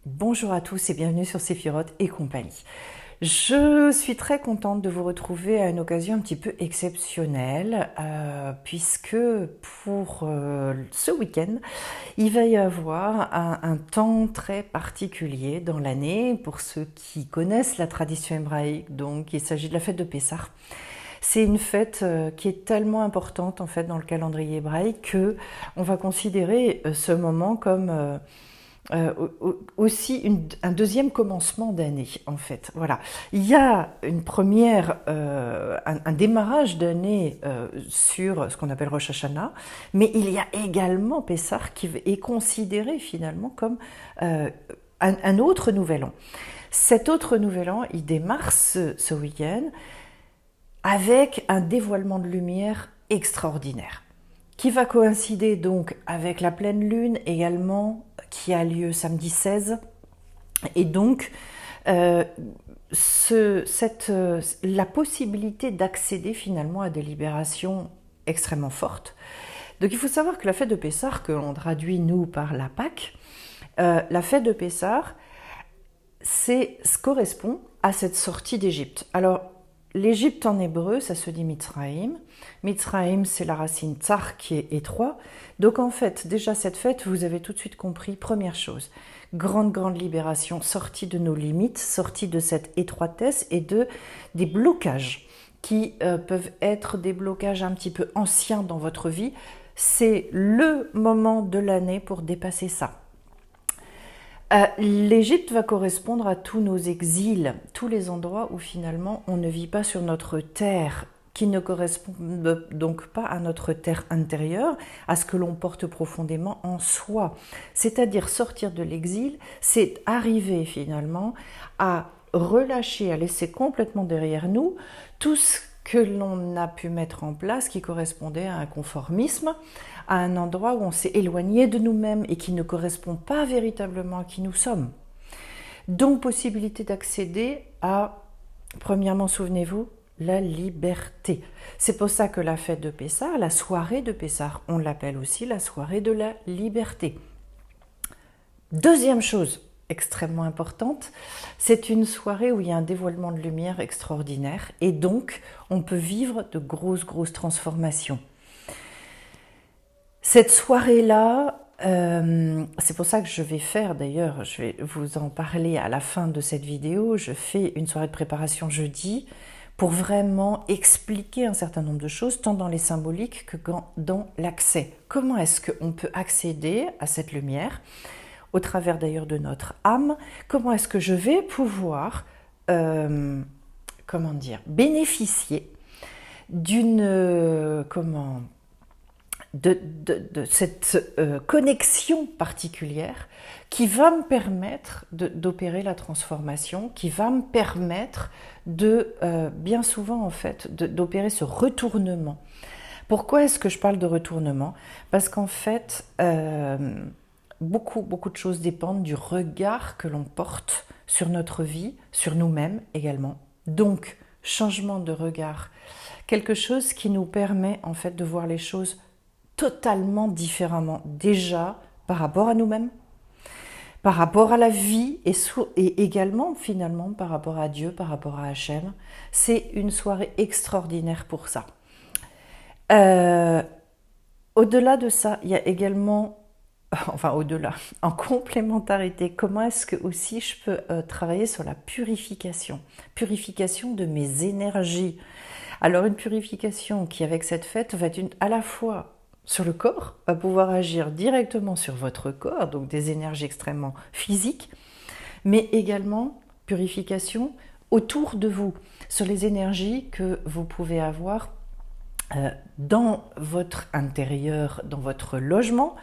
Bonjour à tous et bienvenue sur Séphiroth et compagnie. Je suis très contente de vous retrouver à une occasion un petit peu exceptionnelle puisque pour ce week-end, il va y avoir un temps très particulier dans l'année pour ceux qui connaissent la tradition hébraïque. Donc il s'agit de la fête de Pessah. C'est une fête qui est tellement importante en fait dans le calendrier hébraïque que on va considérer ce moment comme aussi un deuxième commencement d'année, en fait. Voilà. Il y a une première, un démarrage d'année sur ce qu'on appelle Rosh Hashanah, mais il y a également Pessah qui est considéré finalement comme un autre nouvel an. Cet autre nouvel an, il démarre ce week-end avec un dévoilement de lumière extraordinaire qui va coïncider donc avec la pleine lune également, qui a lieu samedi 16. Et donc, la possibilité d'accéder finalement à des libérations extrêmement fortes. Donc il faut savoir que la fête de Pessah, que l'on traduit nous par la Pâque, la fête de Pessah, correspond à cette sortie d'Égypte. Alors, l'Égypte en hébreu, ça se dit Mitzraïm. Mitzraïm, c'est la racine tsar qui est étroit. Donc en fait, déjà cette fête, vous avez tout de suite compris, première chose, grande libération, sortie de nos limites, sortie de cette étroitesse et des blocages qui peuvent être des blocages un petit peu anciens dans votre vie. C'est le moment de l'année pour dépasser ça. L'Égypte va correspondre à tous nos exils, tous les endroits où finalement on ne vit pas sur notre terre, qui ne correspondent donc pas à notre terre intérieure, à ce que l'on porte profondément en soi. C'est-à-dire sortir de l'exil, c'est arriver finalement à relâcher, à laisser complètement derrière nous tout ce que l'on a pu mettre en place qui correspondait à un conformisme, à un endroit où on s'est éloigné de nous-mêmes et qui ne correspond pas véritablement à qui nous sommes. Donc, possibilité d'accéder à, premièrement, souvenez-vous, la liberté. C'est pour ça que la fête de Pessah, la soirée de Pessah, on l'appelle aussi la soirée de la liberté. Deuxième chose extrêmement importante, c'est une soirée où il y a un dévoilement de lumière extraordinaire et donc on peut vivre de grosses transformations. Cette soirée-là, c'est pour ça que je vais faire, d'ailleurs, je vais vous en parler à la fin de cette vidéo, je fais une soirée de préparation jeudi pour vraiment expliquer un certain nombre de choses, tant dans les symboliques que dans l'accès. Comment est-ce qu'on peut accéder à cette lumière, au travers d'ailleurs de notre âme? Comment est-ce que je vais pouvoir, bénéficier d'une, de cette connexion particulière qui va me permettre d'opérer la transformation, qui va me permettre bien souvent en fait, d'opérer ce retournement. Pourquoi est-ce que je parle de retournement? Parce qu'en fait, beaucoup de choses dépendent du regard que l'on porte sur notre vie, sur nous-mêmes également. Donc, changement de regard, quelque chose qui nous permet en fait de voir les choses totalement différemment, déjà par rapport à nous-mêmes, par rapport à la vie et également finalement par rapport à Dieu, par rapport à Hachem. C'est une soirée extraordinaire pour ça. Au-delà de ça, il y a également, en complémentarité, comment est-ce que aussi je peux travailler sur la purification de mes énergies. Alors une purification qui avec cette fête va être à la fois sur le corps, va pouvoir agir directement sur votre corps, donc des énergies extrêmement physiques, mais également purification autour de vous, sur les énergies que vous pouvez avoir dans votre intérieur, dans votre logement,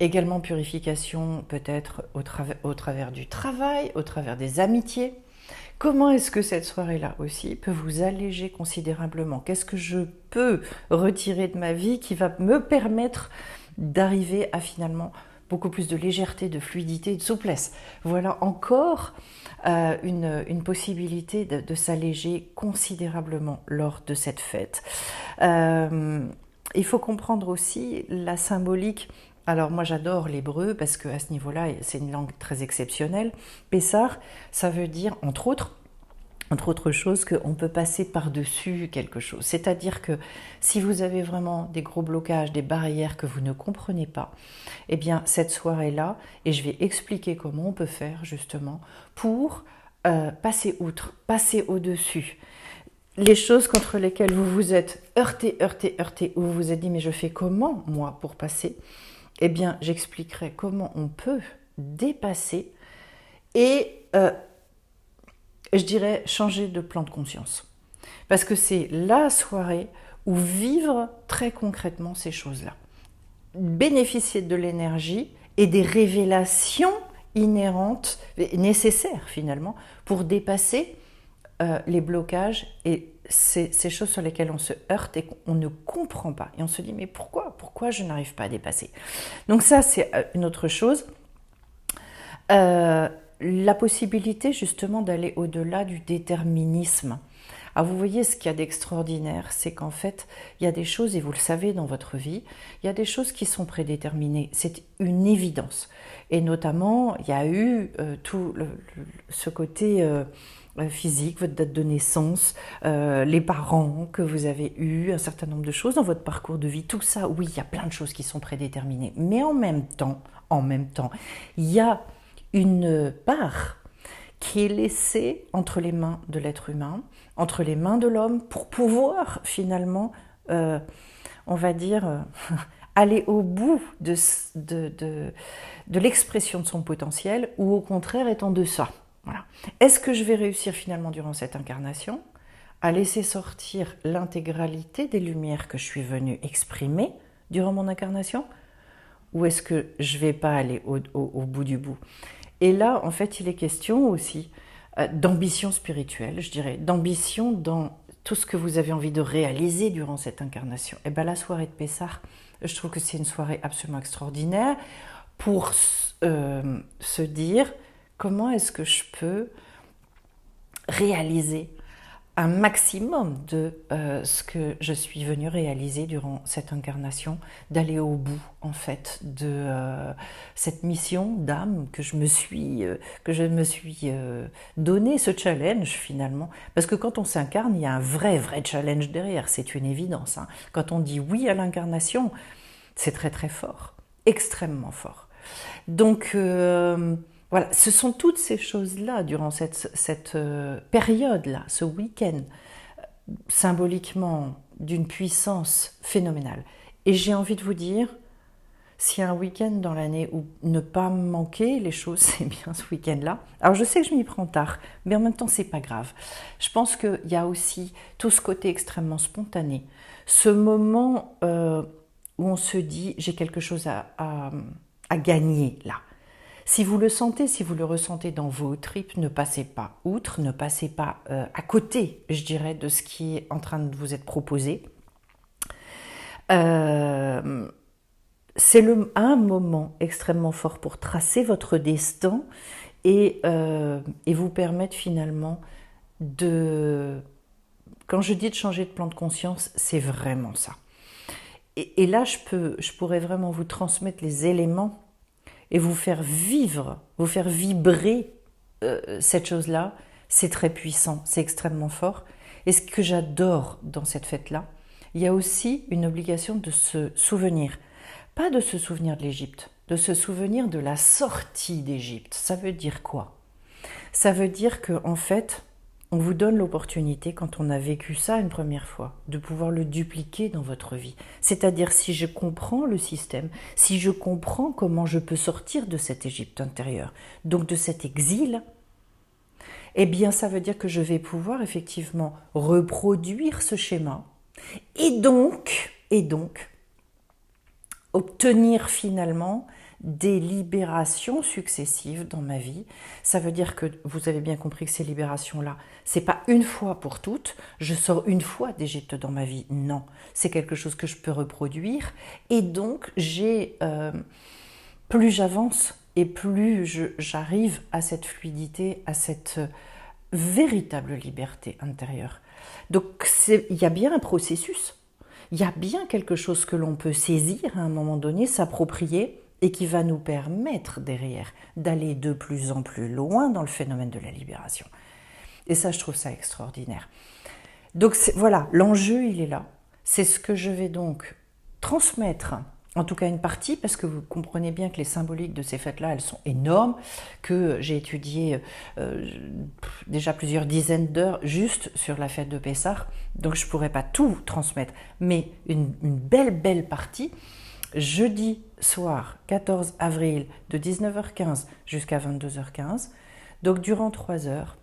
également purification peut-être au travers du travail, au travers des amitiés. Comment est-ce que cette soirée-là aussi peut vous alléger considérablement? Qu'est-ce que je peux retirer de ma vie qui va me permettre d'arriver à finalement beaucoup plus de légèreté, de fluidité, de souplesse? Voilà encore une possibilité de s'alléger considérablement lors de cette fête. Il faut comprendre aussi la symbolique Alors moi j'adore l'hébreu parce qu'à ce niveau-là, c'est une langue très exceptionnelle. Pessar, ça veut dire, entre autres choses, qu'on peut passer par-dessus quelque chose. C'est-à-dire que si vous avez vraiment des gros blocages, des barrières que vous ne comprenez pas, eh bien cette soirée-là, et je vais expliquer comment on peut faire justement pour passer outre, passer au-dessus. Les choses contre lesquelles vous vous êtes heurté, où vous vous êtes dit mais je fais comment moi pour passer, eh bien j'expliquerai comment on peut dépasser et je dirais changer de plan de conscience. Parce que c'est la soirée où vivre très concrètement ces choses-là. Bénéficier de l'énergie et des révélations inhérentes, nécessaires finalement, pour dépasser les blocages et ces choses sur lesquelles on se heurte et qu'on ne comprend pas. Et on se dit, mais pourquoi je n'arrive pas à dépasser? Donc ça, c'est une autre chose. La possibilité justement d'aller au-delà du déterminisme. Alors vous voyez, ce qu'il y a d'extraordinaire, c'est qu'en fait, il y a des choses, et vous le savez dans votre vie, il y a des choses qui sont prédéterminées. C'est une évidence. Et notamment, il y a eu ce côté physique, votre date de naissance, les parents que vous avez eus, un certain nombre de choses dans votre parcours de vie, tout ça, oui, il y a plein de choses qui sont prédéterminées. Mais en même temps, il y a une part qui est laissée entre les mains de l'être humain, entre les mains de l'homme, pour pouvoir finalement, on va dire, aller au bout de l'expression de son potentiel, ou au contraire être en deçà. Voilà. Est-ce que je vais réussir finalement durant cette incarnation à laisser sortir l'intégralité des lumières que je suis venue exprimer durant mon incarnation, ou est-ce que je ne vais pas aller au bout du bout? Et là, en fait, il est question aussi d'ambition spirituelle, je dirais, d'ambition dans tout ce que vous avez envie de réaliser durant cette incarnation. Et bien la soirée de Pessah, je trouve que c'est une soirée absolument extraordinaire pour se dire comment est-ce que je peux réaliser un maximum de ce que je suis venue réaliser durant cette incarnation, d'aller au bout en fait de cette mission d'âme que je me suis donné, ce challenge finalement. Parce que quand on s'incarne, il y a un vrai challenge derrière, c'est une évidence. Hein. Quand on dit oui à l'incarnation, c'est très très fort, extrêmement fort. Donc voilà, ce sont toutes ces choses-là durant cette période-là, ce week-end, symboliquement d'une puissance phénoménale. Et j'ai envie de vous dire, s'il y a un week-end dans l'année où ne pas manquer les choses, c'est bien ce week-end-là. Alors je sais que je m'y prends tard, mais en même temps c'est pas grave. Je pense qu'il y a aussi tout ce côté extrêmement spontané, ce moment où on se dit j'ai quelque chose à gagner là. Si vous le sentez, si vous le ressentez dans vos tripes, ne passez pas outre, ne passez pas à côté, je dirais, de ce qui est en train de vous être proposé. C'est un moment extrêmement fort pour tracer votre destin et vous permettre finalement de... Quand je dis de changer de plan de conscience, c'est vraiment ça. Et là, je pourrais vraiment vous transmettre les éléments et vous faire vivre, vous faire vibrer cette chose-là. C'est très puissant, c'est extrêmement fort. Et ce que j'adore dans cette fête-là, il y a aussi une obligation de se souvenir, pas de se souvenir de l'Égypte, de se souvenir de la sortie d'Égypte. Ça veut dire quoi? Ça veut dire qu'en fait, on vous donne l'opportunité, quand on a vécu ça une première fois, de pouvoir le dupliquer dans votre vie. C'est-à-dire, si je comprends le système, si je comprends comment je peux sortir de cette Égypte intérieure, donc de cet exil, eh bien, ça veut dire que je vais pouvoir effectivement reproduire ce schéma et donc obtenir finalement des libérations successives dans ma vie. Ça veut dire que vous avez bien compris que ces libérations-là, c'est pas une fois pour toutes, je sors une fois d'Égypte dans ma vie, non. C'est quelque chose que je peux reproduire et donc plus j'avance et plus j'arrive à cette fluidité, à cette véritable liberté intérieure. Donc il y a bien un processus. il y a bien quelque chose que l'on peut saisir à un moment donné, s'approprier et qui va nous permettre derrière d'aller de plus en plus loin dans le phénomène de la libération. Et ça, je trouve ça extraordinaire. Donc voilà, l'enjeu, il est là. C'est ce que je vais donc transmettre, en tout cas une partie, parce que vous comprenez bien que les symboliques de ces fêtes-là, elles sont énormes, que j'ai étudié déjà plusieurs dizaines d'heures juste sur la fête de Pessah, donc je ne pourrais pas tout transmettre, mais une belle partie. Jeudi soir, 14 avril, de 19h15 jusqu'à 22h15, donc durant 3 heures,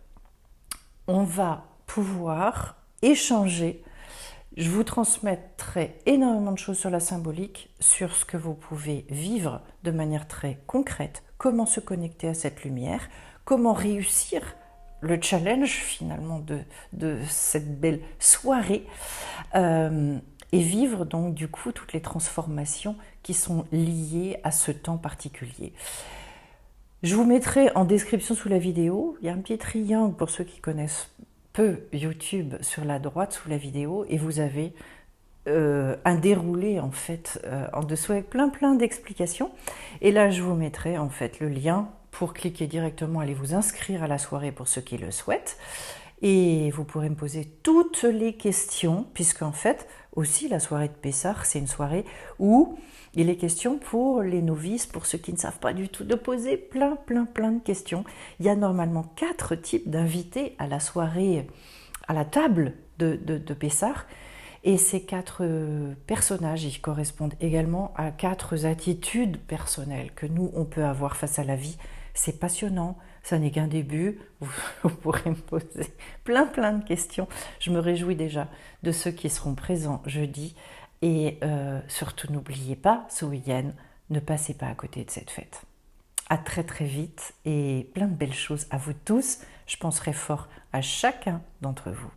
on va pouvoir échanger. Je vous transmettrai énormément de choses sur la symbolique, sur ce que vous pouvez vivre de manière très concrète, comment se connecter à cette lumière, comment réussir le challenge finalement de cette belle soirée et vivre donc du coup toutes les transformations qui sont liées à ce temps particulier. Je vous mettrai en description sous la vidéo, il y a un petit triangle pour ceux qui connaissent peu YouTube sur la droite sous la vidéo et vous avez un déroulé en fait en dessous avec plein d'explications. Et là je vous mettrai en fait le lien pour cliquer directement, aller vous inscrire à la soirée pour ceux qui le souhaitent. Et vous pourrez me poser toutes les questions, puisqu'en fait, aussi la soirée de Pessah, c'est une soirée où il est question pour les novices, pour ceux qui ne savent pas du tout, de poser plein de questions. Il y a normalement 4 types d'invités à la soirée, à la table de Pessah. Et ces 4 personnages, ils correspondent également à 4 attitudes personnelles que nous, on peut avoir face à la vie. C'est passionnant, ça n'est qu'un début, vous pourrez me poser plein de questions. Je me réjouis déjà de ceux qui seront présents jeudi. Et surtout, n'oubliez pas, ce week-end, ne passez pas à côté de cette fête. À très vite et plein de belles choses à vous tous. Je penserai fort à chacun d'entre vous.